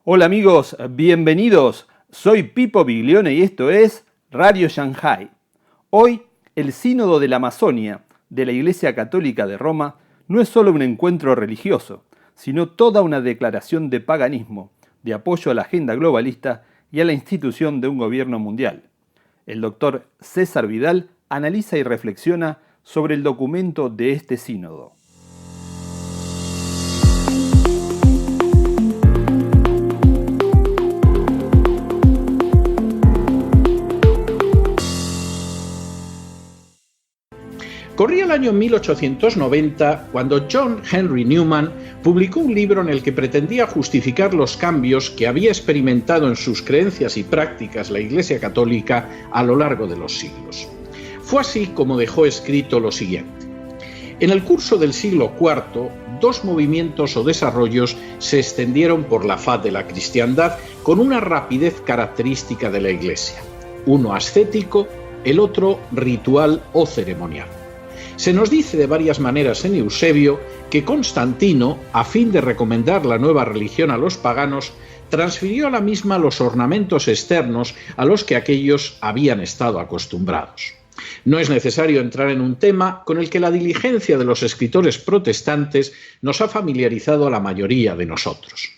Hola amigos, bienvenidos. Soy Pipo Biglione y esto es Radio Shanghai. Hoy, el Sínodo de la Amazonia de la Iglesia Católica de Roma no es solo un encuentro religioso, sino toda una declaración de paganismo, de apoyo a la agenda globalista y a la institución de un gobierno mundial. El doctor César Vidal analiza y reflexiona sobre el documento de este sínodo. Corría el año 1890 cuando John Henry Newman publicó un libro en el que pretendía justificar los cambios que había experimentado en sus creencias y prácticas la Iglesia Católica a lo largo de los siglos. Fue así como dejó escrito lo siguiente. En el curso del siglo IV, dos movimientos o desarrollos se extendieron por la faz de la cristiandad con una rapidez característica de la Iglesia. Uno ascético, el otro ritual o ceremonial. Se nos dice de varias maneras en Eusebio que Constantino, a fin de recomendar la nueva religión a los paganos, transfirió a la misma los ornamentos externos a los que aquellos habían estado acostumbrados. No es necesario entrar en un tema con el que la diligencia de los escritores protestantes nos ha familiarizado a la mayoría de nosotros.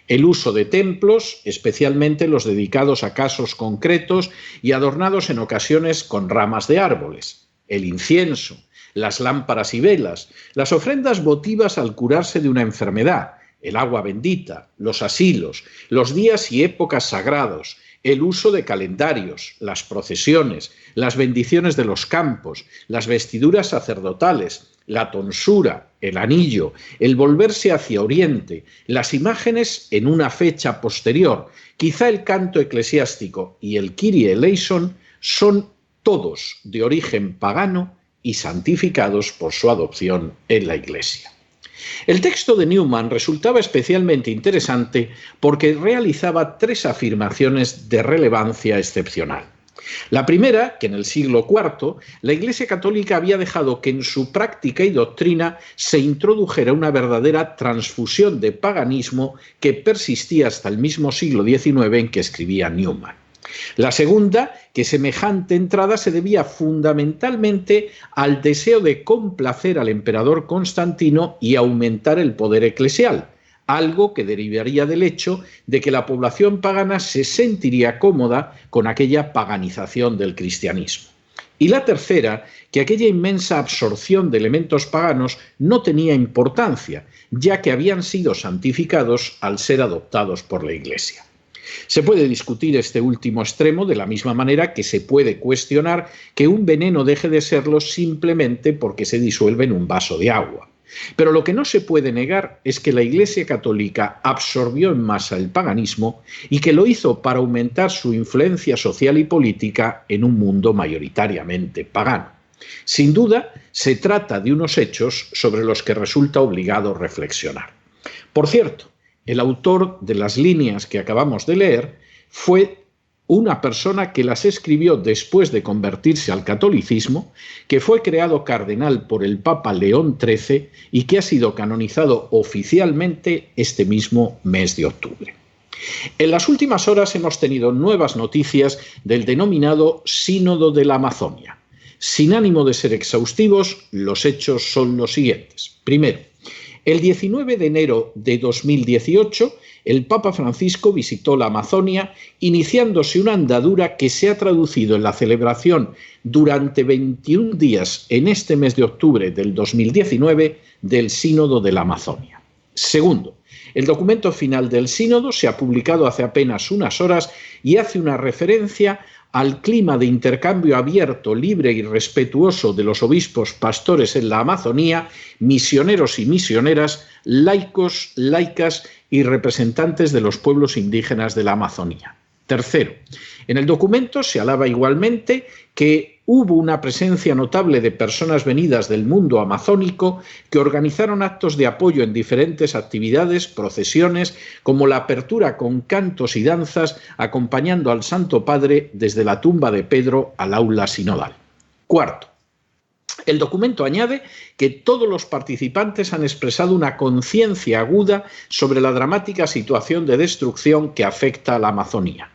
El uso de templos, especialmente los dedicados a casos concretos y adornados en ocasiones con ramas de árboles. El incienso, las lámparas y velas, las ofrendas votivas al curarse de una enfermedad, el agua bendita, los asilos, los días y épocas sagrados, el uso de calendarios, las procesiones, las bendiciones de los campos, las vestiduras sacerdotales, la tonsura, el anillo, el volverse hacia oriente, las imágenes en una fecha posterior, quizá el canto eclesiástico y el Kyrie eleison son todos de origen pagano y santificados por su adopción en la Iglesia. El texto de Newman resultaba especialmente interesante porque realizaba tres afirmaciones de relevancia excepcional. La primera, que en el siglo IV la Iglesia Católica había dejado que en su práctica y doctrina se introdujera una verdadera transfusión de paganismo que persistía hasta el mismo siglo XIX en que escribía Newman. La segunda, que semejante entrada se debía fundamentalmente al deseo de complacer al emperador Constantino y aumentar el poder eclesial, algo que derivaría del hecho de que la población pagana se sentiría cómoda con aquella paganización del cristianismo. Y la tercera, que aquella inmensa absorción de elementos paganos no tenía importancia, ya que habían sido santificados al ser adoptados por la Iglesia. Se puede discutir este último extremo de la misma manera que se puede cuestionar que un veneno deje de serlo simplemente porque se disuelve en un vaso de agua. Pero lo que no se puede negar es que la Iglesia Católica absorbió en masa el paganismo y que lo hizo para aumentar su influencia social y política en un mundo mayoritariamente pagano. Sin duda, se trata de unos hechos sobre los que resulta obligado reflexionar. Por cierto, el autor de las líneas que acabamos de leer fue una persona que las escribió después de convertirse al catolicismo, que fue creado cardenal por el Papa León XIII y que ha sido canonizado oficialmente este mismo mes de octubre. En las últimas horas hemos tenido nuevas noticias del denominado Sínodo de la Amazonia. Sin ánimo de ser exhaustivos, los hechos son los siguientes. Primero, el 19 de enero de 2018, el Papa Francisco visitó la Amazonia, iniciándose una andadura que se ha traducido en la celebración durante 21 días en este mes de octubre del 2019 del Sínodo de la Amazonia. Segundo, el documento final del Sínodo se ha publicado hace apenas unas horas y hace una referencia al clima de intercambio abierto, libre y respetuoso de los obispos pastores en la Amazonía, misioneros y misioneras, laicos, laicas y representantes de los pueblos indígenas de la Amazonía. Tercero, en el documento se alaba igualmente que hubo una presencia notable de personas venidas del mundo amazónico que organizaron actos de apoyo en diferentes actividades, procesiones, como la apertura con cantos y danzas, acompañando al Santo Padre desde la tumba de Pedro al aula sinodal. Cuarto, El documento añade que todos los participantes han expresado una conciencia aguda sobre la dramática situación de destrucción que afecta a la Amazonía.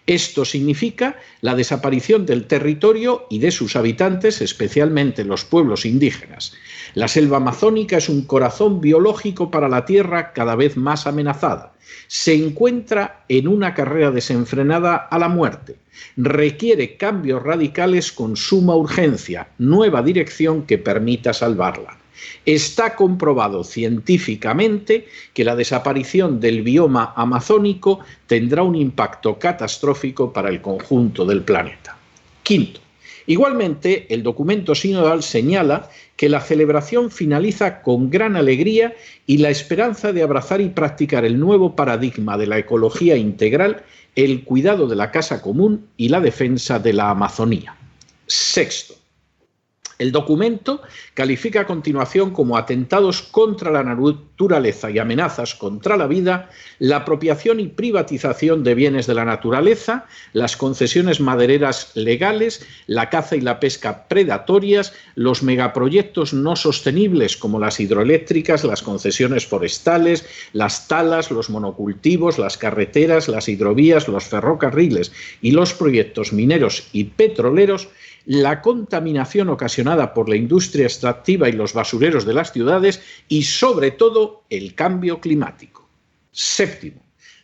Esto significa la desaparición del territorio y de sus habitantes, especialmente los pueblos indígenas. La selva amazónica es un corazón biológico para la Tierra cada vez más amenazada. Se encuentra en una carrera desenfrenada a la muerte. Requiere cambios radicales con suma urgencia, nueva dirección que permita salvarla. Está comprobado científicamente que la desaparición del bioma amazónico tendrá un impacto catastrófico para el conjunto del planeta. Quinto, igualmente, el documento sinodal señala que la celebración finaliza con gran alegría y la esperanza de abrazar y practicar el nuevo paradigma de la ecología integral, el cuidado de la casa común y la defensa de la Amazonía. Sexto, el documento califica a continuación como atentados contra la naturaleza y amenazas contra la vida la apropiación y privatización de bienes de la naturaleza, las concesiones madereras legales, la caza y la pesca predatorias, los megaproyectos no sostenibles como las hidroeléctricas, las concesiones forestales, las talas, los monocultivos, las carreteras, las hidrovías, los ferrocarriles y los proyectos mineros y petroleros, la contaminación ocasionada por la industria extractiva y los basureros de las ciudades y, sobre todo, el cambio climático. Séptimo,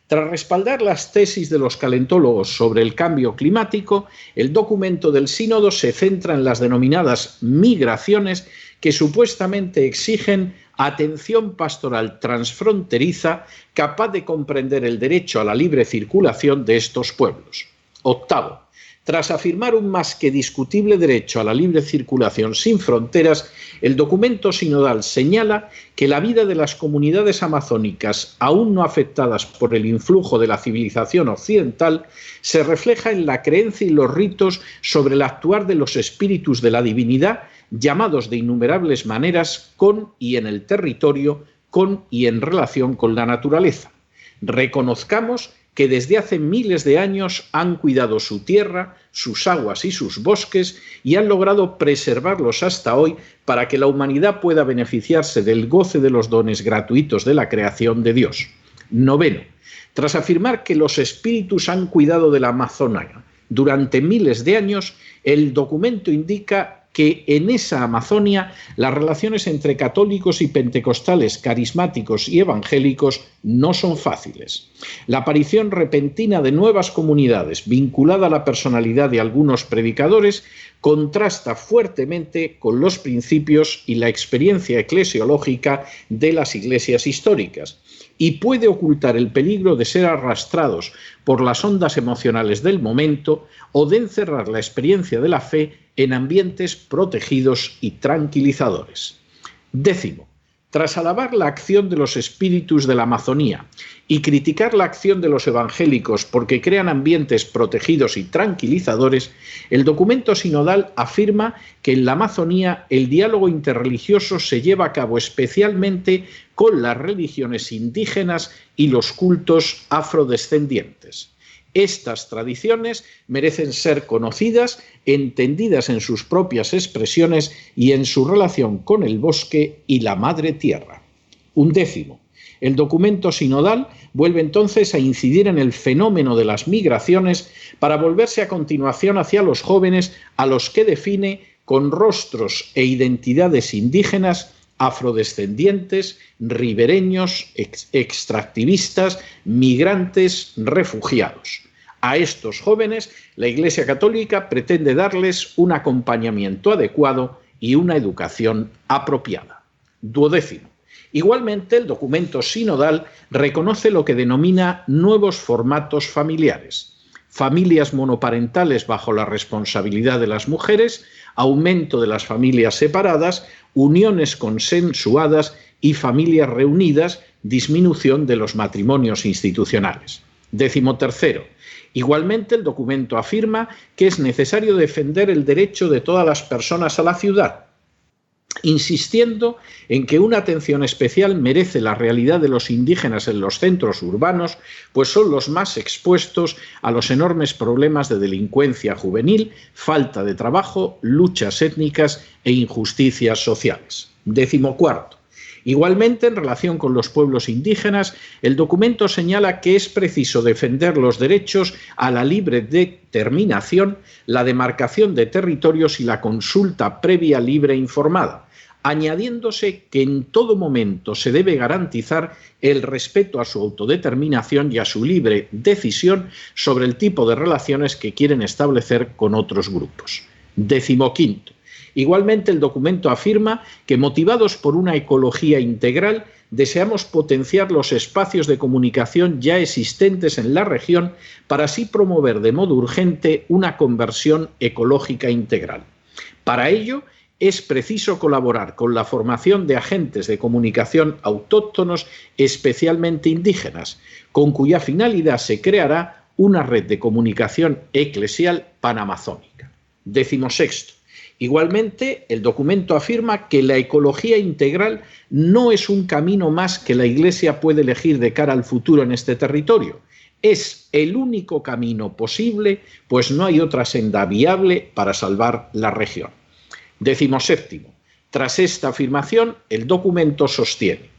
tras respaldar las tesis de los calentólogos sobre el cambio climático, el documento del Sínodo se centra en las denominadas migraciones que supuestamente exigen atención pastoral transfronteriza capaz de comprender el derecho a la libre circulación de estos pueblos. Octavo, tras afirmar un más que discutible derecho a la libre circulación sin fronteras, el documento sinodal señala que la vida de las comunidades amazónicas, aún no afectadas por el influjo de la civilización occidental, se refleja en la creencia y los ritos sobre el actuar de los espíritus de la divinidad, llamados de innumerables maneras con y en el territorio, con y en relación con la naturaleza. Reconozcamos que desde hace miles de años han cuidado su tierra, sus aguas y sus bosques y han logrado preservarlos hasta hoy para que la humanidad pueda beneficiarse del goce de los dones gratuitos de la creación de Dios. Noveno, tras afirmar que los espíritus han cuidado de la Amazonía durante miles de años, el documento indica que en esa Amazonia las relaciones entre católicos y pentecostales, carismáticos y evangélicos no son fáciles. La aparición repentina de nuevas comunidades vinculada a la personalidad de algunos predicadores contrasta fuertemente con los principios y la experiencia eclesiológica de las iglesias históricas y puede ocultar el peligro de ser arrastrados por las ondas emocionales del momento o de encerrar la experiencia de la fe en ambientes protegidos y tranquilizadores. Décimo, tras alabar la acción de los espíritus de la Amazonía y criticar la acción de los evangélicos porque crean ambientes protegidos y tranquilizadores, el documento sinodal afirma que en la Amazonía el diálogo interreligioso se lleva a cabo especialmente con las religiones indígenas y los cultos afrodescendientes. Estas tradiciones merecen ser conocidas, entendidas en sus propias expresiones y en su relación con el bosque y la madre tierra. Undécimo, el documento sinodal vuelve entonces a incidir en el fenómeno de las migraciones para volverse a continuación hacia los jóvenes a los que define con rostros e identidades indígenas, afrodescendientes, ribereños, extractivistas, migrantes, refugiados. A estos jóvenes, la Iglesia Católica pretende darles un acompañamiento adecuado y una educación apropiada. Duodécimo. Igualmente, el documento sinodal reconoce lo que denomina nuevos formatos familiares: familias monoparentales bajo la responsabilidad de las mujeres, aumento de las familias separadas, uniones consensuadas y familias reunidas, disminución de los matrimonios institucionales. Décimo tercero. Igualmente, el documento afirma que es necesario defender el derecho de todas las personas a la ciudad. insistiendo en que una atención especial merece la realidad de los indígenas en los centros urbanos, pues son los más expuestos a los enormes problemas de delincuencia juvenil, falta de trabajo, luchas étnicas e injusticias sociales. 14. Igualmente, en relación con los pueblos indígenas, el documento señala que es preciso defender los derechos a la libre determinación, la demarcación de territorios y la consulta previa, libre e informada, añadiéndose que en todo momento se debe garantizar el respeto a su autodeterminación y a su libre decisión sobre el tipo de relaciones que quieren establecer con otros grupos. 15. Igualmente, el documento afirma que, motivados por una ecología integral, deseamos potenciar los espacios de comunicación ya existentes en la región para así promover de modo urgente una conversión ecológica integral. Para ello, es preciso colaborar con la formación de agentes de comunicación autóctonos, especialmente indígenas, con cuya finalidad se creará una red de comunicación eclesial panamazónica. 16. Igualmente, el documento afirma que la ecología integral no es un camino más que la Iglesia puede elegir de cara al futuro en este territorio. Es el único camino posible, pues no hay otra senda viable para salvar la región. 17. Tras esta afirmación, el documento sostiene: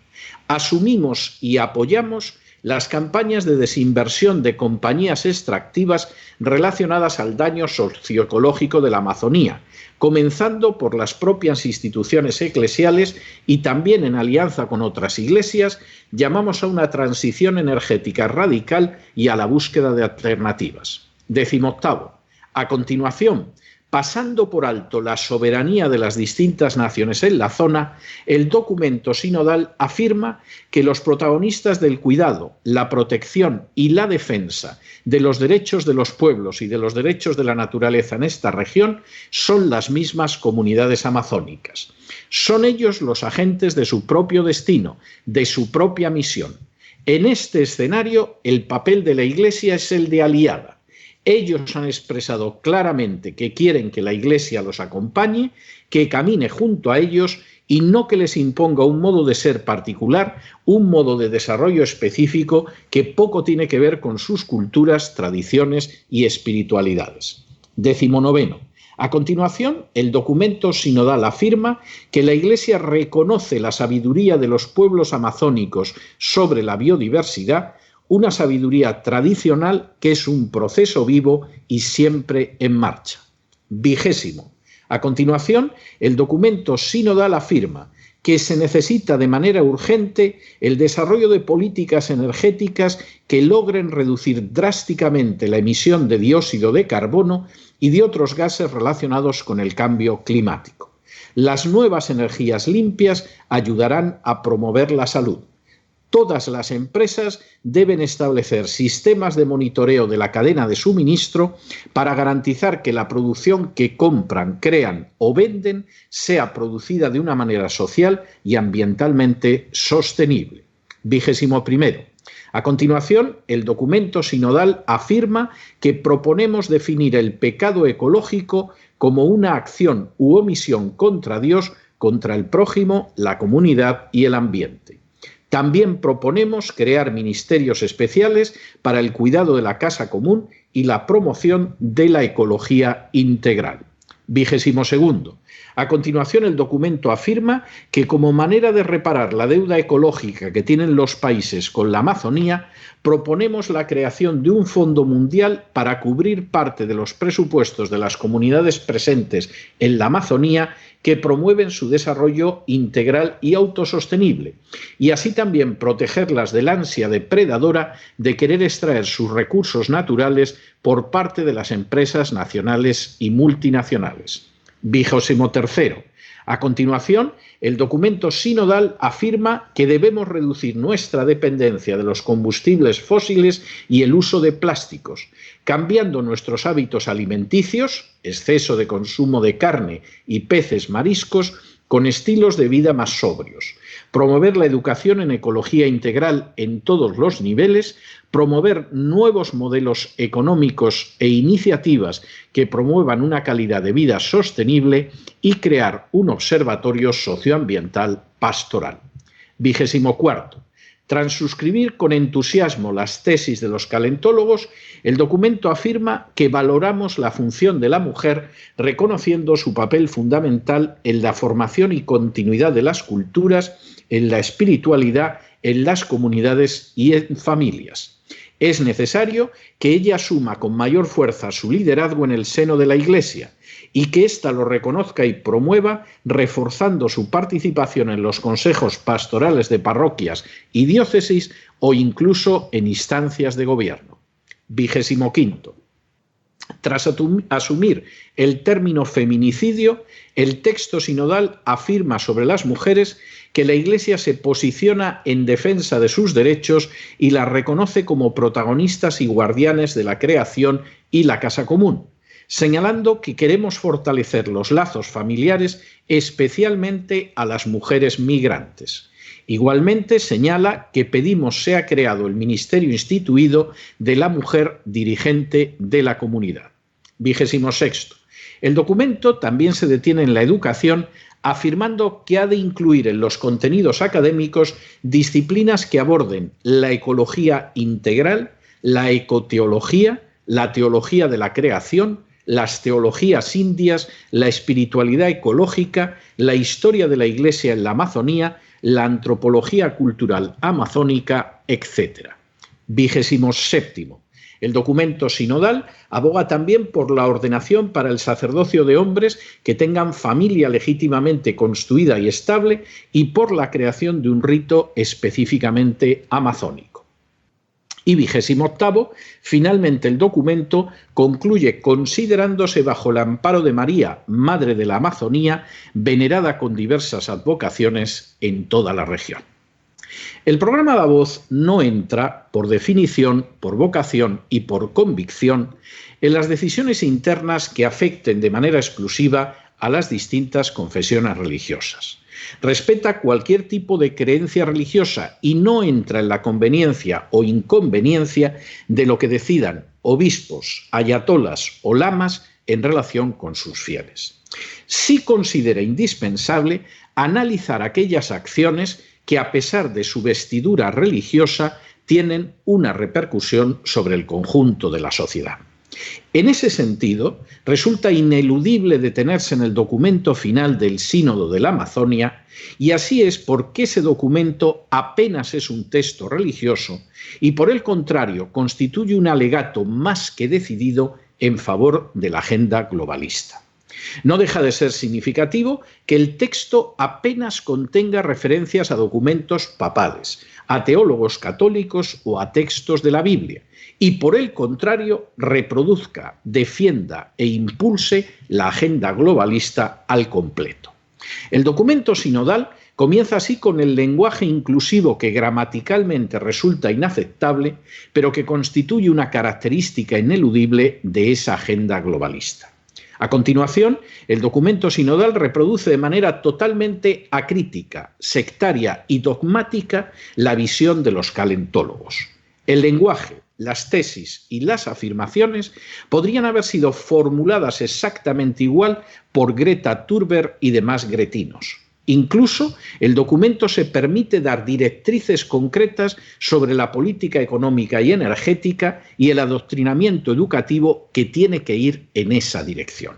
asumimos y apoyamos las campañas de desinversión de compañías extractivas relacionadas al daño socioecológico de la Amazonía, comenzando por las propias instituciones eclesiales, y también en alianza con otras iglesias, llamamos a una transición energética radical y a la búsqueda de alternativas. 18. A continuación, pasando por alto la soberanía de las distintas naciones en la zona, el documento sinodal afirma que los protagonistas del cuidado, la protección y la defensa de los derechos de los pueblos y de los derechos de la naturaleza en esta región son las mismas comunidades amazónicas. Son ellos los agentes de su propio destino, de su propia misión. En este escenario, el papel de la Iglesia es el de aliada. Ellos han expresado claramente que quieren que la Iglesia los acompañe, que camine junto a ellos y no que les imponga un modo de ser particular, un modo de desarrollo específico que poco tiene que ver con sus culturas, tradiciones y espiritualidades. 19. A continuación, el documento sinodal afirma que la Iglesia reconoce la sabiduría de los pueblos amazónicos sobre la biodiversidad, una sabiduría tradicional que es un proceso vivo y siempre en marcha. 20. A continuación, el documento sinodal afirma que se necesita de manera urgente el desarrollo de políticas energéticas que logren reducir drásticamente la emisión de dióxido de carbono y de otros gases relacionados con el cambio climático. Las nuevas energías limpias ayudarán a promover la salud. Todas las empresas deben establecer sistemas de monitoreo de la cadena de suministro para garantizar que la producción que compran, crean o venden sea producida de una manera social y ambientalmente sostenible. 21. A continuación, el documento sinodal afirma que proponemos definir el pecado ecológico como una acción u omisión contra Dios, contra el prójimo, la comunidad y el ambiente. También proponemos crear ministerios especiales para el cuidado de la casa común y la promoción de la ecología integral. 22. A continuación, el documento afirma que como manera de reparar la deuda ecológica que tienen los países con la Amazonía, proponemos la creación de un fondo mundial para cubrir parte de los presupuestos de las comunidades presentes en la Amazonía que promueven su desarrollo integral y autosostenible, y así también protegerlas del ansia depredadora de querer extraer sus recursos naturales por parte de las empresas nacionales y multinacionales. 23. A continuación, el documento sinodal afirma que debemos reducir nuestra dependencia de los combustibles fósiles y el uso de plásticos, cambiando nuestros hábitos alimenticios, exceso de consumo de carne y peces mariscos, con estilos de vida más sobrios, promover la educación en ecología integral en todos los niveles, promover nuevos modelos económicos e iniciativas que promuevan una calidad de vida sostenible y crear un observatorio socioambiental pastoral. 24. Tras suscribir con entusiasmo las tesis de los calentólogos, el documento afirma que valoramos la función de la mujer reconociendo su papel fundamental en la formación y continuidad de las culturas, en la espiritualidad, en las comunidades y en familias. Es necesario que ella asuma con mayor fuerza su liderazgo en el seno de la Iglesia y que ésta lo reconozca y promueva, reforzando su participación en los consejos pastorales de parroquias y diócesis o incluso en instancias de gobierno. 25. Tras asumir el término feminicidio, el texto sinodal afirma sobre las mujeres que la Iglesia se posiciona en defensa de sus derechos y las reconoce como protagonistas y guardianes de la creación y la casa común, señalando que queremos fortalecer los lazos familiares, especialmente a las mujeres migrantes. Igualmente señala que pedimos sea creado el ministerio instituido de la mujer dirigente de la comunidad. 26. El documento también se detiene en la educación, afirmando que ha de incluir en los contenidos académicos disciplinas que aborden la ecología integral, la ecoteología, la teología de la creación, las teologías indias, la espiritualidad ecológica, la historia de la Iglesia en la Amazonía, la antropología cultural amazónica, etc. 27. El documento sinodal aboga también por la ordenación para el sacerdocio de hombres que tengan familia legítimamente construida y estable y por la creación de un rito específicamente amazónico. Y 28, finalmente el documento concluye considerándose bajo el amparo de María, Madre de la Amazonía, venerada con diversas advocaciones en toda la región. El programa La Voz no entra, por definición, por vocación y por convicción, en las decisiones internas que afecten de manera exclusiva a las distintas confesiones religiosas. Respeta cualquier tipo de creencia religiosa y no entra en la conveniencia o inconveniencia de lo que decidan obispos, ayatolas o lamas en relación con sus fieles. Sí considera indispensable analizar aquellas acciones que, a pesar de su vestidura religiosa, tienen una repercusión sobre el conjunto de la sociedad. En ese sentido, resulta ineludible detenerse en el documento final del Sínodo de la Amazonia, y así es porque ese documento apenas es un texto religioso y, por el contrario, constituye un alegato más que decidido en favor de la agenda globalista. No deja de ser significativo que el texto apenas contenga referencias a documentos papales, a teólogos católicos o a textos de la Biblia, y por el contrario reproduzca, defienda e impulse la agenda globalista al completo. El documento sinodal comienza así con el lenguaje inclusivo que gramaticalmente resulta inaceptable, pero que constituye una característica ineludible de esa agenda globalista. A continuación, el documento sinodal reproduce de manera totalmente acrítica, sectaria y dogmática la visión de los calentólogos. El lenguaje, las tesis y las afirmaciones podrían haber sido formuladas exactamente igual por Greta Thunberg y demás gretinos. Incluso el documento se permite dar directrices concretas sobre la política económica y energética y el adoctrinamiento educativo que tiene que ir en esa dirección.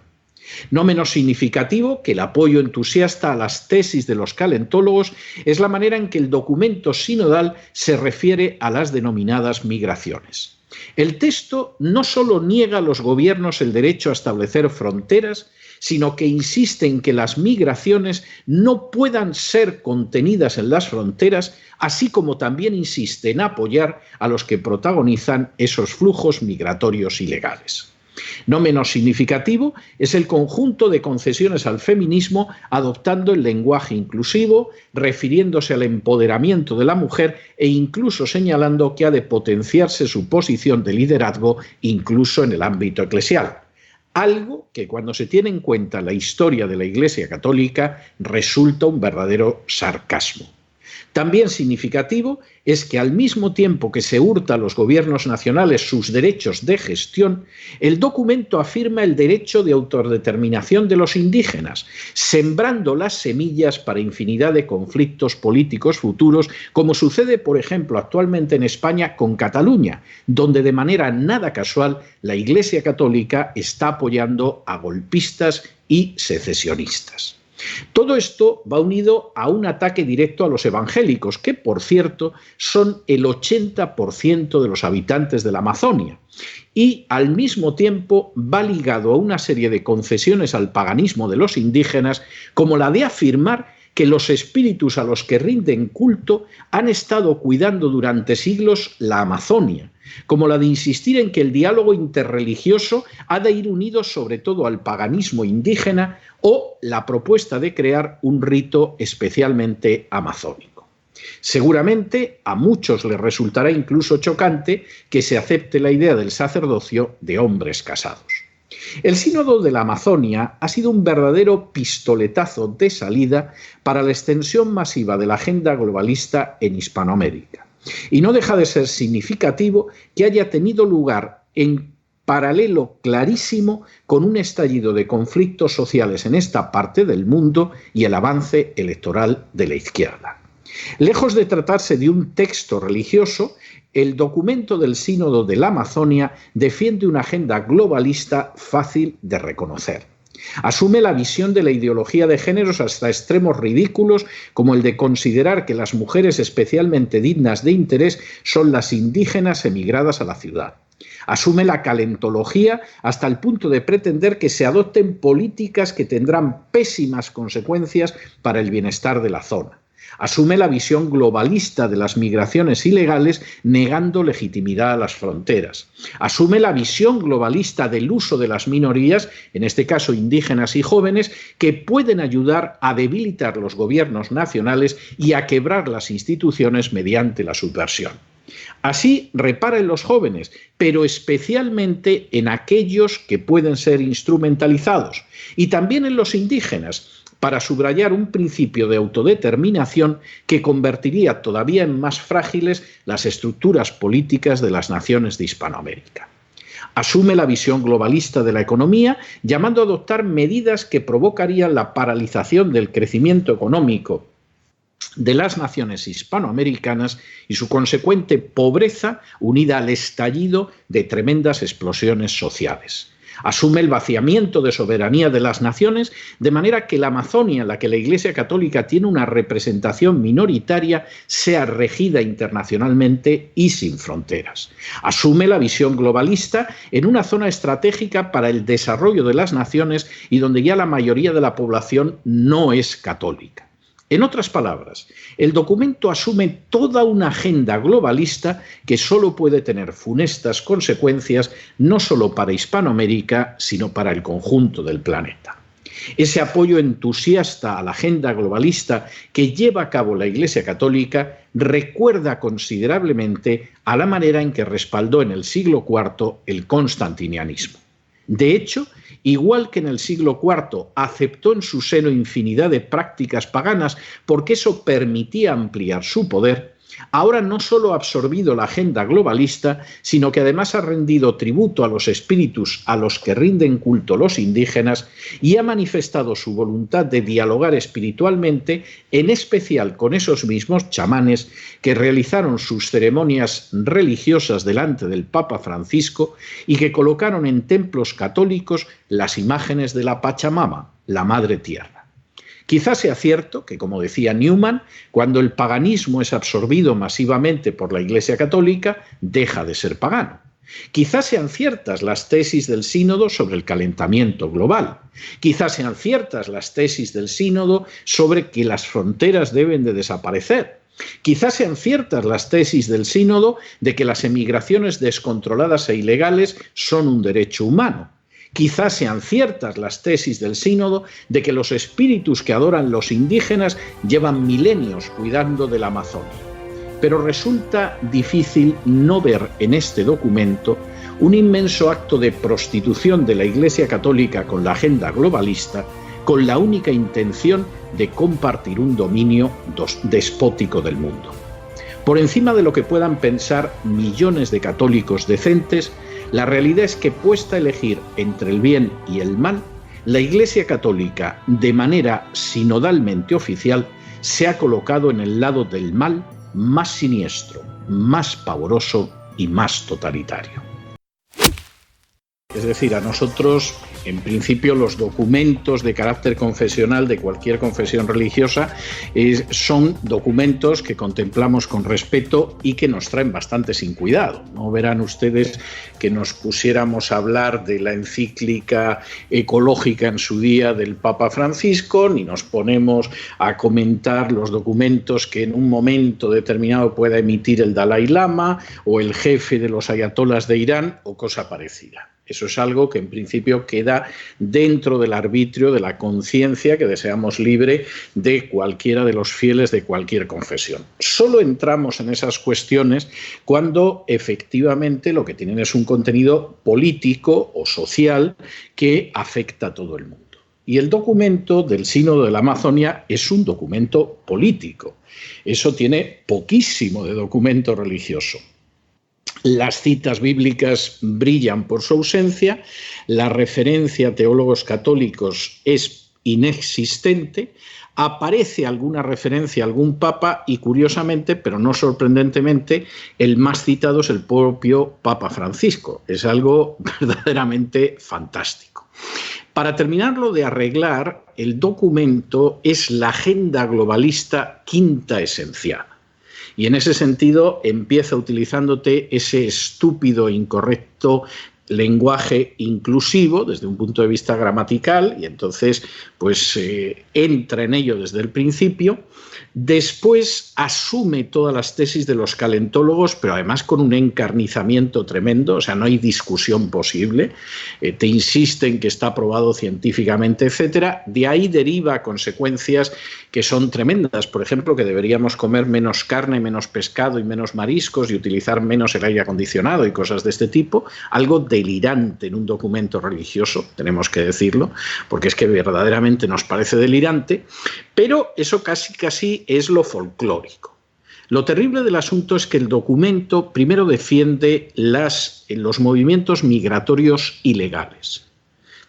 No menos significativo que el apoyo entusiasta a las tesis de los calentólogos es la manera en que el documento sinodal se refiere a las denominadas migraciones. El texto no solo niega a los gobiernos el derecho a establecer fronteras, sino que insiste en que las migraciones no puedan ser contenidas en las fronteras, así como también insiste en apoyar a los que protagonizan esos flujos migratorios ilegales. No menos significativo es el conjunto de concesiones al feminismo adoptando el lenguaje inclusivo, refiriéndose al empoderamiento de la mujer e incluso señalando que ha de potenciarse su posición de liderazgo incluso en el ámbito eclesial. algo que cuando se tiene en cuenta la historia de la Iglesia Católica resulta un verdadero sarcasmo. También significativo es que al mismo tiempo que se hurta a los gobiernos nacionales sus derechos de gestión, el documento afirma el derecho de autodeterminación de los indígenas, sembrando las semillas para infinidad de conflictos políticos futuros, como sucede, por ejemplo, actualmente en España con Cataluña, donde de manera nada casual la Iglesia Católica está apoyando a golpistas y secesionistas. Todo esto va unido a un ataque directo a los evangélicos, que, por cierto, son el 80% de los habitantes de la Amazonia, y al mismo tiempo va ligado a una serie de concesiones al paganismo de los indígenas, como la de afirmar que los espíritus a los que rinden culto han estado cuidando durante siglos la Amazonia, como la de insistir en que el diálogo interreligioso ha de ir unido sobre todo al paganismo indígena, o la propuesta de crear un rito especialmente amazónico. Seguramente a muchos les resultará incluso chocante que se acepte la idea del sacerdocio de hombres casados. El Sínodo de la Amazonia ha sido un verdadero pistoletazo de salida para la extensión masiva de la agenda globalista en Hispanoamérica. Y no deja de ser significativo que haya tenido lugar en paralelo clarísimo con un estallido de conflictos sociales en esta parte del mundo y el avance electoral de la izquierda. Lejos de tratarse de un texto religioso, el documento del Sínodo de la Amazonia defiende una agenda globalista fácil de reconocer. Asume la visión de la ideología de géneros hasta extremos ridículos, como el de considerar que las mujeres especialmente dignas de interés son las indígenas emigradas a la ciudad. Asume la calentología hasta el punto de pretender que se adopten políticas que tendrán pésimas consecuencias para el bienestar de la zona. Asume la visión globalista de las migraciones ilegales, negando legitimidad a las fronteras. Asume la visión globalista del uso de las minorías, en este caso indígenas y jóvenes, que pueden ayudar a debilitar los gobiernos nacionales y a quebrar las instituciones mediante la subversión. Así repara en los jóvenes, pero especialmente en aquellos que pueden ser instrumentalizados, y también en los indígenas, para subrayar un principio de autodeterminación que convertiría todavía en más frágiles las estructuras políticas de las naciones de Hispanoamérica. Asume la visión globalista de la economía, llamando a adoptar medidas que provocarían la paralización del crecimiento económico de las naciones hispanoamericanas y su consecuente pobreza unida al estallido de tremendas explosiones sociales. Asume el vaciamiento de soberanía de las naciones, de manera que la Amazonia, en la que la Iglesia Católica tiene una representación minoritaria, sea regida internacionalmente y sin fronteras. Asume la visión globalista en una zona estratégica para el desarrollo de las naciones y donde ya la mayoría de la población no es católica. En otras palabras, el documento asume toda una agenda globalista que solo puede tener funestas consecuencias no solo para Hispanoamérica, sino para el conjunto del planeta. Ese apoyo entusiasta a la agenda globalista que lleva a cabo la Iglesia Católica recuerda considerablemente a la manera en que respaldó en el siglo IV el constantinianismo. De hecho, igual que en el siglo IV aceptó en su seno infinidad de prácticas paganas porque eso permitía ampliar su poder, ahora no solo ha absorbido la agenda globalista, sino que además ha rendido tributo a los espíritus a los que rinden culto los indígenas y ha manifestado su voluntad de dialogar espiritualmente, en especial con esos mismos chamanes que realizaron sus ceremonias religiosas delante del Papa Francisco y que colocaron en templos católicos las imágenes de la Pachamama, la Madre Tierra. Quizás sea cierto que, como decía Newman, cuando el paganismo es absorbido masivamente por la Iglesia Católica, deja de ser pagano. Quizás sean ciertas las tesis del Sínodo sobre el calentamiento global. Quizás sean ciertas las tesis del Sínodo sobre que las fronteras deben de desaparecer. Quizás sean ciertas las tesis del Sínodo de que las emigraciones descontroladas e ilegales son un derecho humano. Quizás sean ciertas las tesis del Sínodo de que los espíritus que adoran los indígenas llevan milenios cuidando de la Amazonia. pero resulta difícil no ver en este documento un inmenso acto de prostitución de la Iglesia Católica con la agenda globalista, con la única intención de compartir un dominio despótico del mundo. Por encima de lo que puedan pensar millones de católicos decentes, la realidad es que, puesta a elegir entre el bien y el mal, la Iglesia Católica, de manera sinodalmente oficial, se ha colocado en el lado del mal más siniestro, más pavoroso y más totalitario. Es decir, a nosotros, en principio, los documentos de carácter confesional de cualquier confesión religiosa son documentos que contemplamos con respeto y que nos traen bastante sin cuidado. No verán ustedes que nos pusiéramos a hablar de la encíclica ecológica en su día del Papa Francisco, ni nos ponemos a comentar los documentos que en un momento determinado pueda emitir el Dalai Lama o el jefe de los ayatolas de Irán o cosa parecida. Eso es algo que en principio queda dentro del arbitrio de la conciencia que deseamos libre de cualquiera de los fieles de cualquier confesión. Solo entramos en esas cuestiones cuando efectivamente lo que tienen es un contenido político o social que afecta a todo el mundo. Y el documento del Sínodo de la Amazonia es un documento político. Eso tiene poquísimo de documento religioso. Las citas bíblicas brillan por su ausencia, la referencia a teólogos católicos es inexistente, aparece alguna referencia a algún papa y, curiosamente, pero no sorprendentemente, el más citado es el propio Papa Francisco. Es algo verdaderamente fantástico. Para terminarlo de arreglar, el documento es la agenda globalista quinta esencial. Y en ese sentido empieza utilizándote ese estúpido e incorrecto lenguaje inclusivo desde un punto de vista gramatical y entonces pues entra en ello desde el principio. Después asume todas las tesis de los calentólogos, pero además con un encarnizamiento tremendo, o sea, no hay discusión posible. Te insisten que está probado científicamente, etcétera. De ahí deriva consecuencias que son tremendas. Por ejemplo, que deberíamos comer menos carne, menos pescado y menos mariscos y utilizar menos el aire acondicionado y cosas de este tipo. Algo delirante en un documento religioso, tenemos que decirlo, porque es que verdaderamente nos parece delirante, pero eso casi es lo folclórico. Lo terrible del asunto es que el documento primero defiende los movimientos migratorios ilegales.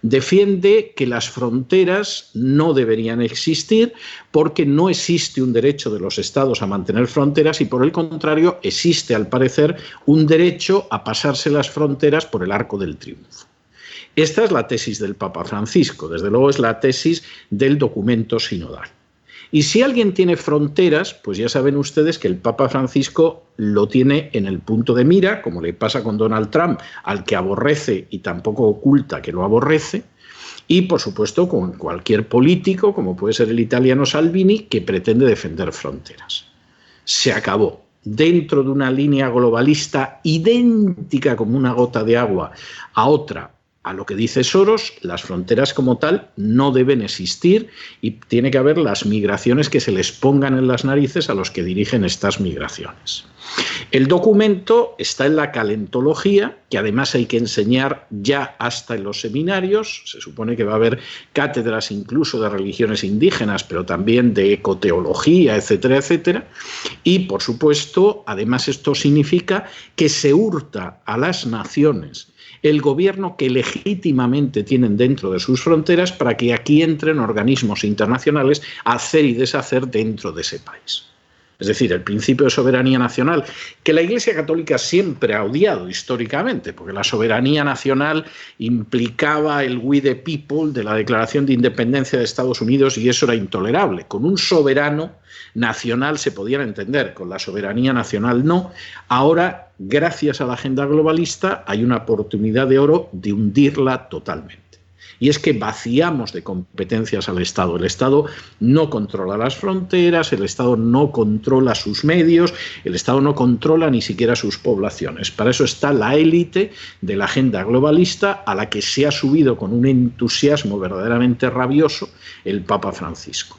Defiende que las fronteras no deberían existir porque no existe un derecho de los estados a mantener fronteras y, por el contrario, existe, al parecer, un derecho a pasarse las fronteras por el arco del triunfo. Esta es la tesis del Papa Francisco, desde luego es la tesis del documento sinodal. Y si alguien tiene fronteras, pues ya saben ustedes que el Papa Francisco lo tiene en el punto de mira, como le pasa con Donald Trump, al que aborrece y tampoco oculta que lo aborrece, y por supuesto con cualquier político, como puede ser el italiano Salvini, que pretende defender fronteras. Se acabó. Dentro de una línea globalista idéntica como una gota de agua a otra, a lo que dice Soros, las fronteras como tal no deben existir y tiene que haber las migraciones que se les pongan en las narices a los que dirigen estas migraciones. El documento está en la calentología, que además hay que enseñar ya hasta en los seminarios. Se supone que va a haber cátedras incluso de religiones indígenas, pero también de ecoteología, etcétera, etcétera. Y, por supuesto, además esto significa que se hurta a las naciones el gobierno que legítimamente tienen dentro de sus fronteras para que aquí entren organismos internacionales a hacer y deshacer dentro de ese país. Es decir, el principio de soberanía nacional, que la Iglesia Católica siempre ha odiado históricamente, porque la soberanía nacional implicaba el we the people de la Declaración de Independencia de Estados Unidos y eso era intolerable. Con un soberano nacional se podían entender, con la soberanía nacional no. Ahora, gracias a la agenda globalista, hay una oportunidad de oro de hundirla totalmente. Y es que vaciamos de competencias al Estado. El Estado no controla las fronteras, el Estado no controla sus medios, el Estado no controla ni siquiera sus poblaciones. Para eso está la élite de la agenda globalista a la que se ha subido con un entusiasmo verdaderamente rabioso el Papa Francisco.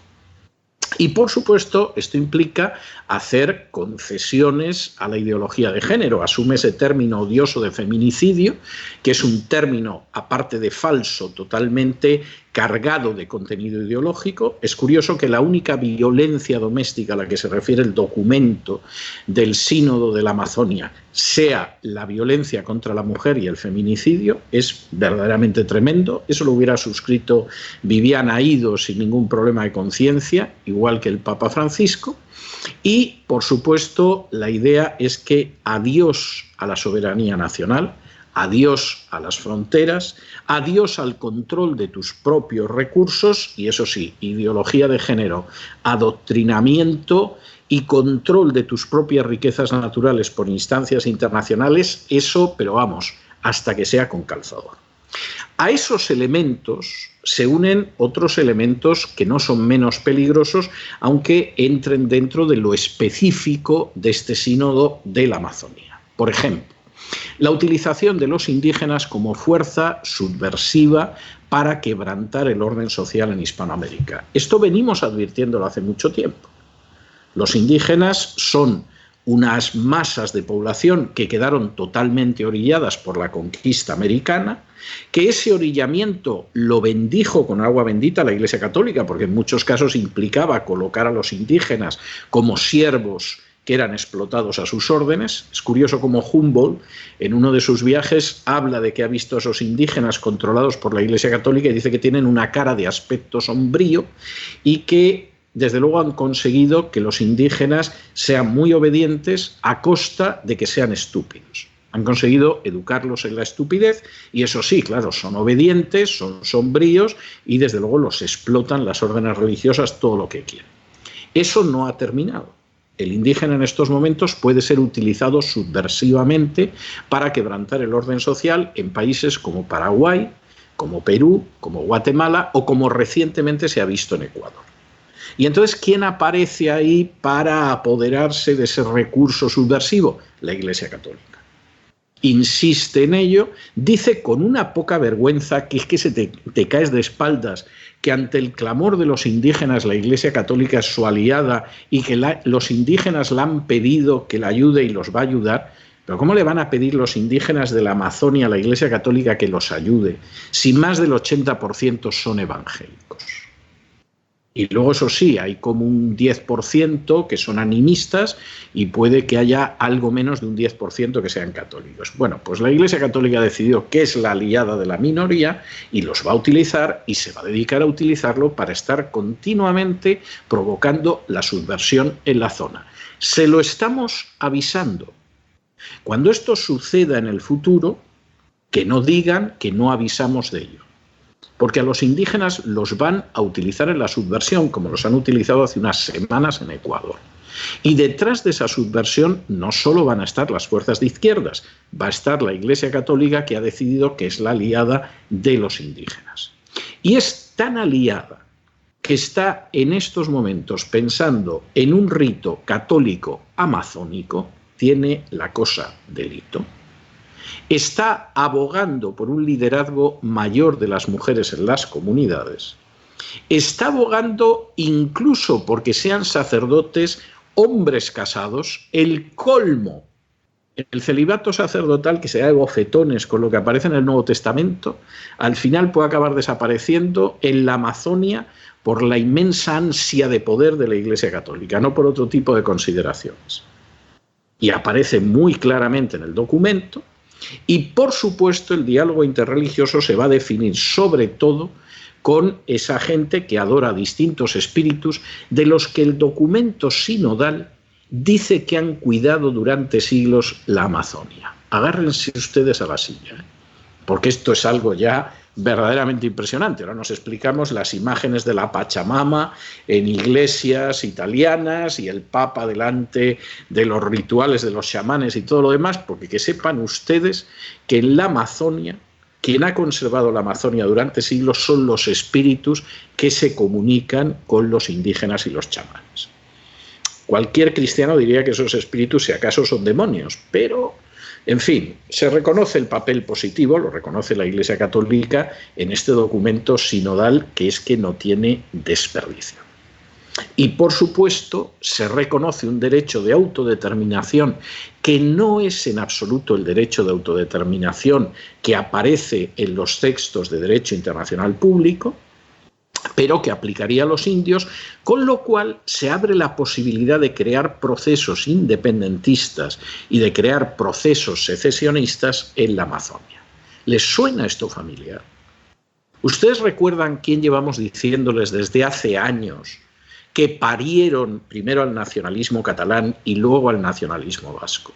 Y, por supuesto, esto implica hacer concesiones a la ideología de género. Asume ese término odioso de feminicidio, que es un término, aparte de falso, totalmente cargado de contenido ideológico. Es curioso que la única violencia doméstica a la que se refiere el documento del Sínodo de la Amazonia sea la violencia contra la mujer y el feminicidio. Es verdaderamente tremendo. Eso lo hubiera suscrito Viviana Ido sin ningún problema de conciencia, igual que el Papa Francisco. Y, por supuesto, la idea es que adiós a la soberanía nacional, adiós a las fronteras, adiós al control de tus propios recursos y, eso sí, ideología de género, adoctrinamiento y control de tus propias riquezas naturales por instancias internacionales, eso, pero vamos, hasta que sea con calzador. A esos elementos se unen otros elementos que no son menos peligrosos, aunque entren dentro de lo específico de este sínodo de la Amazonía. Por ejemplo, la utilización de los indígenas como fuerza subversiva para quebrantar el orden social en Hispanoamérica. Esto venimos advirtiéndolo hace mucho tiempo. Los indígenas son unas masas de población que quedaron totalmente orilladas por la conquista americana, que ese orillamiento lo bendijo con agua bendita la Iglesia Católica, porque en muchos casos implicaba colocar a los indígenas como siervos que eran explotados a sus órdenes. Es curioso cómo Humboldt, en uno de sus viajes, habla de que ha visto a esos indígenas controlados por la Iglesia Católica y dice que tienen una cara de aspecto sombrío y que desde luego han conseguido que los indígenas sean muy obedientes a costa de que sean estúpidos. Han conseguido educarlos en la estupidez y eso sí, claro, son obedientes, son sombríos y desde luego los explotan las órdenes religiosas todo lo que quieren. Eso no ha terminado. El indígena en estos momentos puede ser utilizado subversivamente para quebrantar el orden social en países como Paraguay, como Perú, como Guatemala o como recientemente se ha visto en Ecuador. Y entonces, ¿quién aparece ahí para apoderarse de ese recurso subversivo? La Iglesia Católica. Insiste en ello, dice con una poca vergüenza que es que te caes de espaldas, que ante el clamor de los indígenas la Iglesia Católica es su aliada y que los indígenas la han pedido que la ayude y los va a ayudar. Pero ¿cómo le van a pedir los indígenas de la Amazonia a la Iglesia Católica que los ayude si más del 80% son evangélicos? Y luego, eso sí, hay como un 10% que son animistas y puede que haya algo menos de un 10% que sean católicos. Bueno, pues la Iglesia Católica ha decidido que es la aliada de la minoría y los va a utilizar y se va a dedicar a utilizarlo para estar continuamente provocando la subversión en la zona. Se lo estamos avisando. Cuando esto suceda en el futuro, que no digan que no avisamos de ello. Porque a los indígenas los van a utilizar en la subversión, como los han utilizado hace unas semanas en Ecuador. Y detrás de esa subversión no solo van a estar las fuerzas de izquierdas, va a estar la Iglesia Católica, que ha decidido que es la aliada de los indígenas. Y es tan aliada que está en estos momentos pensando en un rito católico amazónico, tiene la cosa delito. Está abogando por un liderazgo mayor de las mujeres en las comunidades. Está abogando incluso porque sean sacerdotes hombres casados, el colmo. El celibato sacerdotal, que se da de bofetones con lo que aparece en el Nuevo Testamento, al final puede acabar desapareciendo en la Amazonia por la inmensa ansia de poder de la Iglesia Católica, no por otro tipo de consideraciones. Y aparece muy claramente en el documento. Y, por supuesto, el diálogo interreligioso se va a definir sobre todo con esa gente que adora distintos espíritus de los que el documento sinodal dice que han cuidado durante siglos la Amazonia. Agárrense ustedes a la silla, porque esto es algo ya verdaderamente impresionante. Ahora nos explicamos las imágenes de la Pachamama en iglesias italianas y el Papa delante de los rituales de los chamanes y todo lo demás, porque que sepan ustedes que en la Amazonia, quien ha conservado la Amazonia durante siglos son los espíritus que se comunican con los indígenas y los chamanes. Cualquier cristiano diría que esos espíritus, si acaso, son demonios, pero en fin, se reconoce el papel positivo, lo reconoce la Iglesia Católica en este documento sinodal, que es que no tiene desperdicio. Y, por supuesto, se reconoce un derecho de autodeterminación que no es en absoluto el derecho de autodeterminación que aparece en los textos de derecho internacional público, pero que aplicaría a los indios, con lo cual se abre la posibilidad de crear procesos independentistas y de crear procesos secesionistas en la Amazonia. ¿Les suena esto familiar? ¿Ustedes recuerdan quién llevamos diciéndoles desde hace años que parieron primero al nacionalismo catalán y luego al nacionalismo vasco?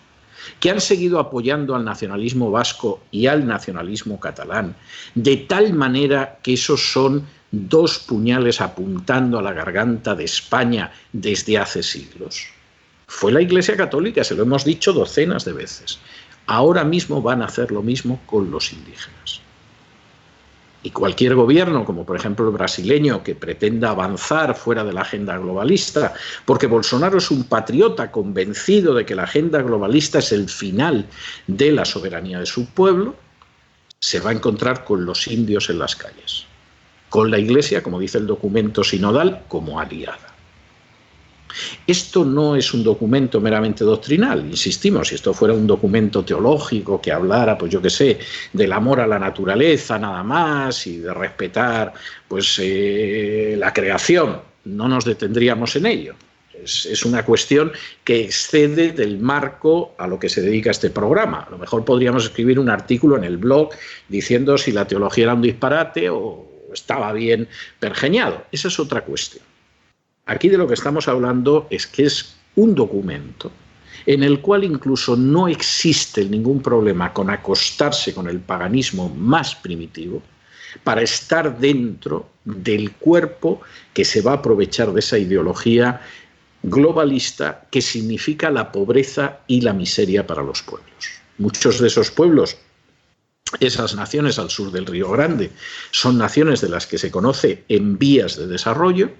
Que han seguido apoyando al nacionalismo vasco y al nacionalismo catalán, de tal manera que esos son dos puñales apuntando a la garganta de España desde hace siglos. Fue la Iglesia Católica, se lo hemos dicho docenas de veces. Ahora mismo van a hacer lo mismo con los indígenas. Y cualquier gobierno, como por ejemplo el brasileño, que pretenda avanzar fuera de la agenda globalista, porque Bolsonaro es un patriota convencido de que la agenda globalista es el final de la soberanía de su pueblo, se va a encontrar con los indios en las calles, con la Iglesia, como dice el documento sinodal, como aliada. Esto no es un documento meramente doctrinal, insistimos, si esto fuera un documento teológico que hablara, pues yo qué sé, del amor a la naturaleza nada más y de respetar pues la creación, no nos detendríamos en ello. Es una cuestión que excede del marco a lo que se dedica este programa. A lo mejor podríamos escribir un artículo en el blog diciendo si la teología era un disparate o estaba bien pergeñado. Esa es otra cuestión. Aquí de lo que estamos hablando es que es un documento en el cual incluso no existe ningún problema con acostarse con el paganismo más primitivo para estar dentro del cuerpo que se va a aprovechar de esa ideología globalista que significa la pobreza y la miseria para los pueblos. Muchos de esos pueblos, esas naciones al sur del Río Grande, son naciones de las que se conoce en vías de desarrollo.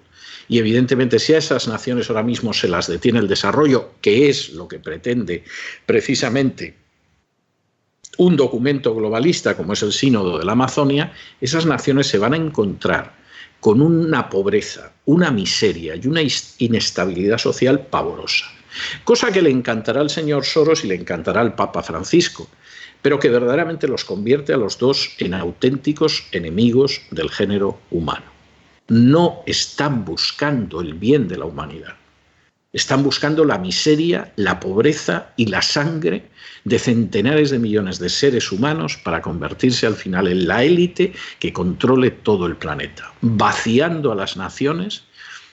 Y evidentemente si a esas naciones ahora mismo se las detiene el desarrollo, que es lo que pretende precisamente un documento globalista como es el Sínodo de la Amazonia, esas naciones se van a encontrar con una pobreza, una miseria y una inestabilidad social pavorosa. Cosa que le encantará al señor Soros y le encantará al Papa Francisco, pero que verdaderamente los convierte a los dos en auténticos enemigos del género humano. No están buscando el bien de la humanidad. Están buscando la miseria, la pobreza y la sangre de centenares de millones de seres humanos para convertirse al final en la élite que controle todo el planeta, vaciando a las naciones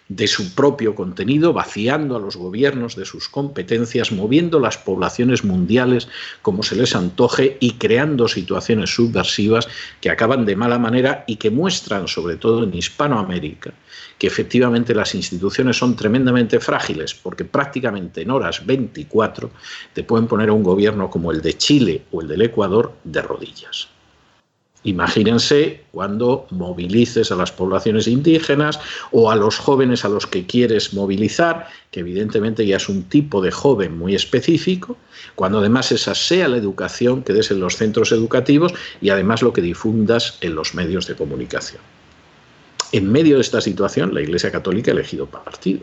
de su propio contenido, vaciando a los gobiernos de sus competencias, moviendo las poblaciones mundiales como se les antoje y creando situaciones subversivas que acaban de mala manera y que muestran, sobre todo en Hispanoamérica, que efectivamente las instituciones son tremendamente frágiles, porque prácticamente en horas 24 te pueden poner a un gobierno como el de Chile o el del Ecuador de rodillas. Imagínense cuando movilices a las poblaciones indígenas o a los jóvenes a los que quieres movilizar, que evidentemente ya es un tipo de joven muy específico, cuando además esa sea la educación que des en los centros educativos y además lo que difundas en los medios de comunicación. En medio de esta situación, la Iglesia Católica ha elegido partido.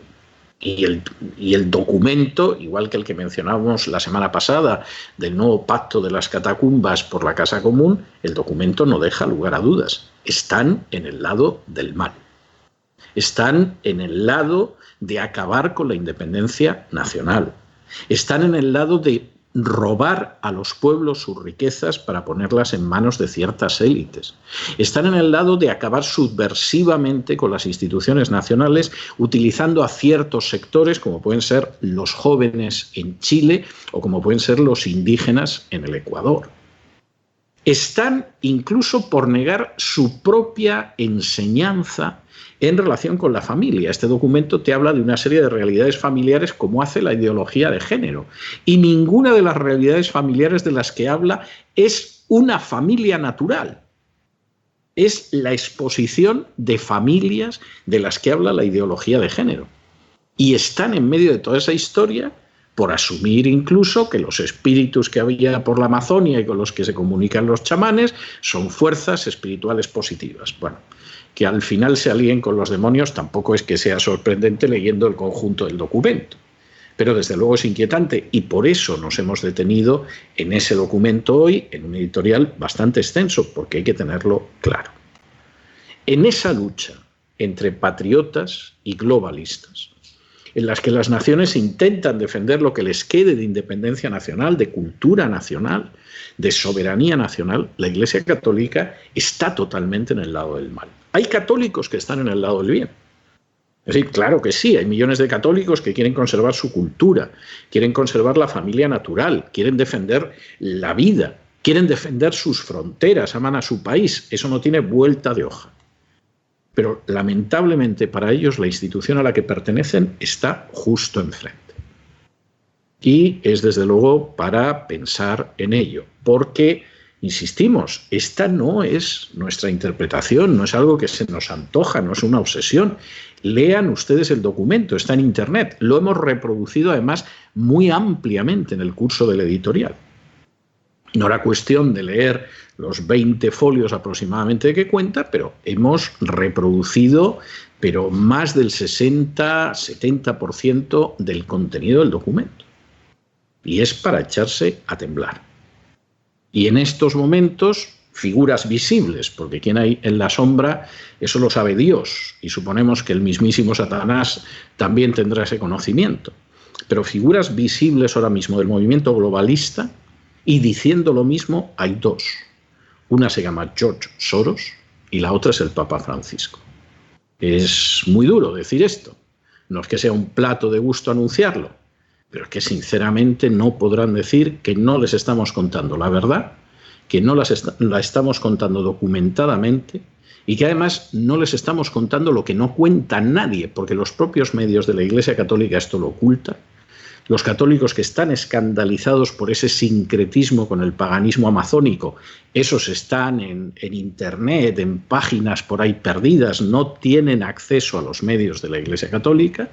Y el documento, igual que el que mencionábamos la semana pasada, del nuevo pacto de las catacumbas por la casa común, el documento no deja lugar a dudas. Están en el lado del mal. Están en el lado de acabar con la independencia nacional. Están en el lado de robar a los pueblos sus riquezas para ponerlas en manos de ciertas élites. Están en el lado de acabar subversivamente con las instituciones nacionales, utilizando a ciertos sectores, como pueden ser los jóvenes en Chile o como pueden ser los indígenas en el Ecuador. Están incluso por negar su propia enseñanza en relación con la familia. Este documento te habla de una serie de realidades familiares como hace la ideología de género. Y ninguna de las realidades familiares de las que habla es una familia natural. Es la exposición de familias de las que habla la ideología de género. Y están en medio de toda esa historia por asumir incluso que los espíritus que había por la Amazonia y con los que se comunican los chamanes son fuerzas espirituales positivas. Bueno, que al final se alíen con los demonios tampoco es que sea sorprendente leyendo el conjunto del documento. Pero desde luego es inquietante y por eso nos hemos detenido en ese documento hoy, en un editorial bastante extenso, porque hay que tenerlo claro. En esa lucha entre patriotas y globalistas, en las que las naciones intentan defender lo que les quede de independencia nacional, de cultura nacional, de soberanía nacional, la Iglesia Católica está totalmente en el lado del mal. Hay católicos que están en el lado del bien. Es decir, claro que sí, hay millones de católicos que quieren conservar su cultura, quieren conservar la familia natural, quieren defender la vida, quieren defender sus fronteras, aman a su país. Eso no tiene vuelta de hoja. Pero lamentablemente para ellos la institución a la que pertenecen está justo enfrente. Y es desde luego para pensar en ello, porque, insistimos, esta no es nuestra interpretación, no es algo que se nos antoja, no es una obsesión. Lean ustedes el documento, está en Internet. Lo hemos reproducido además muy ampliamente en el curso del editorial. No era cuestión de leer los 20 folios aproximadamente de que cuenta, pero hemos reproducido más del 60-70% del contenido del documento. Y es para echarse a temblar. Y en estos momentos, figuras visibles, porque quien hay en la sombra, eso lo sabe Dios, y suponemos que el mismísimo Satanás también tendrá ese conocimiento. Pero figuras visibles ahora mismo del movimiento globalista, y diciendo lo mismo, hay dos. Una se llama George Soros y la otra es el Papa Francisco. Es muy duro decir esto. No es que sea un plato de gusto anunciarlo, pero es que sinceramente no podrán decir que no les estamos contando la verdad, que no la estamos contando documentadamente y que además no les estamos contando lo que no cuenta nadie, porque los propios medios de la Iglesia Católica esto lo ocultan. Los católicos que están escandalizados por ese sincretismo con el paganismo amazónico, esos están en Internet, en páginas por ahí perdidas, no tienen acceso a los medios de la Iglesia Católica,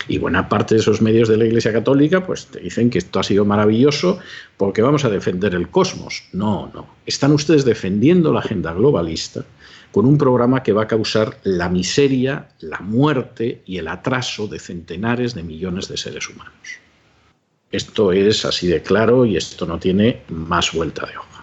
y buena parte de esos medios de la Iglesia Católica pues te dicen que esto ha sido maravilloso porque vamos a defender el cosmos. No, no. Están ustedes defendiendo la agenda globalista con un programa que va a causar la miseria, la muerte y el atraso de centenares de millones de seres humanos. Esto es así de claro y esto no tiene más vuelta de hoja.